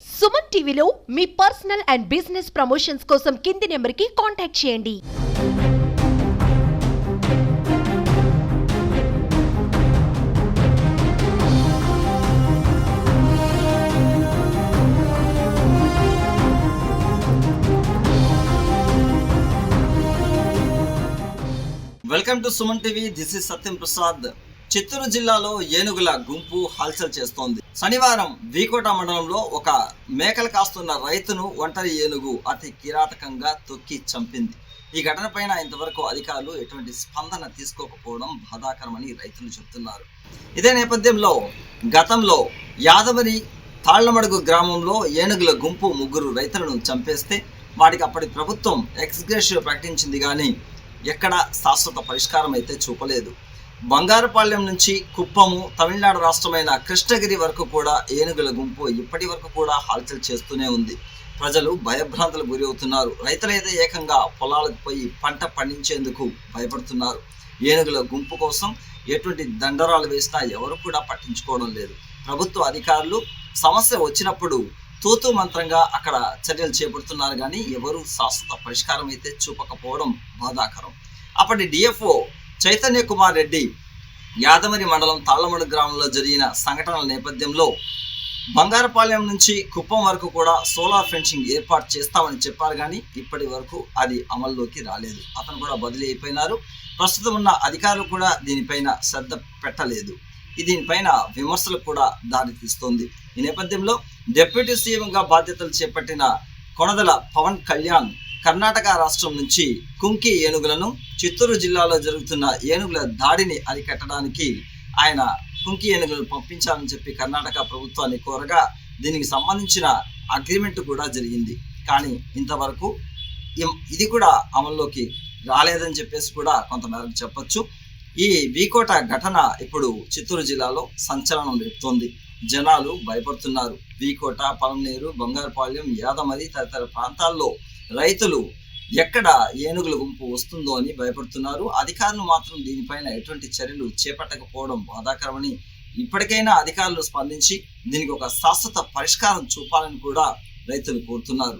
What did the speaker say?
సుమన్ టీవీలో మీ personal and business promotions కోసం కింది నెంబర్కి కాంటాక్ట్ చేయండి. Welcome to Suman TV. This is Satyam Prasad. Chittoor జిల్లాలో ఏనుగుల గుంపు హల్చల్ చేస్తోంది. శనివారం వీకోట మండలంలో ఒక మేకలు కాస్తున్న రైతును ఒంటరి ఏనుగు అతి కిరాతకంగా తొక్కి చంపింది. ఈ ఘటన పైన ఇంతవరకు అధికారులు ఎటువంటి స్పందన తీసుకోకపోవడం బాధాకరమని రైతులు చెబుతున్నారు. ఇదే నేపథ్యంలో గతంలో యాదవరి తాళ్లమడుగు గ్రామంలో ఏనుగుల గుంపు ముగ్గురు రైతులను చంపేస్తే వాటికి అప్పటి ప్రభుత్వం ఎక్స్గ్రేషియో ప్రకటించింది కానీ ఎక్కడ శాశ్వత పరిష్కారం అయితే చూపలేదు. బంగారుపాళ్యం నుంచి కుప్పము, తమిళనాడు రాష్ట్రమైన కృష్ణగిరి వరకు కూడా ఏనుగుల గుంపు ఇప్పటి వరకు కూడా హల్చల్ చేస్తూనే ఉంది. ప్రజలు భయభ్రాంతులకు గురి అవుతున్నారు. రైతులైతే ఏకంగా పొలాలకు పోయి పంట పండించేందుకు భయపడుతున్నారు. ఏనుగుల గుంపు కోసం ఎటువంటి దండరాలు వేసినా ఎవరు కూడా పట్టించుకోవడం లేదు. ప్రభుత్వ అధికారులు సమస్య వచ్చినప్పుడు తూతూ మంత్రంగా అక్కడ చర్యలు చేపడుతున్నారు కానీ ఎవరు శాశ్వత పరిష్కారం అయితే చూపకపోవడం బాధాకరం. అప్పటి డిఎఫ్ఓ చైతన్య కుమార్ రెడ్డి యాదమరి మండలం తాళ్లమడుగు గ్రామంలో జరిగిన సంఘటనల నేపథ్యంలో బంగారపాలెం నుంచి కుప్పం వరకు కూడా సోలార్ ఫెన్సింగ్ ఏర్పాటు చేస్తామని చెప్పారు కానీ ఇప్పటి వరకు అది అమల్లోకి రాలేదు. అతను కూడా బదిలీ అయిపోయినారు. ప్రస్తుతం ఉన్న అధికారులు కూడా దీనిపైన శ్రద్ధ పెట్టలేదు. దీనిపైన విమర్శలు కూడా దారితీస్తోంది. ఈ నేపథ్యంలో డిప్యూటీ సీఎంగా బాధ్యతలు చేపట్టిన కొణదల పవన్ కళ్యాణ్ కర్ణాటక రాష్ట్రం నుంచి కుంకి ఏనుగులను చిత్తూరు జిల్లాలో జరుగుతున్న ఏనుగుల దాడిని అరికట్టడానికి ఆయన కుంకి ఏనుగులను పంపించాలని చెప్పి కర్ణాటక ప్రభుత్వాన్ని కోరగా దీనికి సంబంధించిన అగ్రిమెంట్ కూడా జరిగింది. కానీ ఇంతవరకు ఇది కూడా అమల్లోకి రాలేదని చెప్పేసి కూడా కొంతమేరకు చెప్పొచ్చు. ఈ వీకోట ఘటన ఇప్పుడు చిత్తూరు జిల్లాలో సంచలనం రేపుతోంది. జనాలు భయపడుతున్నారు. వీకోట, పలమనేరు, బంగారుపాళ్యం, యాదమరి తదితర ప్రాంతాల్లో రైతులు ఎక్కడ ఏనుగుల గుంపు వస్తుందో అని భయపడుతున్నారు. అధికారులు మాత్రం దీనిపైన ఎటువంటి చర్యలు చేపట్టకపోవడం బాధాకరమని, ఇప్పటికైనా అధికారులు స్పందించి దీనికి ఒక శాశ్వత పరిష్కారం చూపాలని కూడా రైతులు కోరుతున్నారు.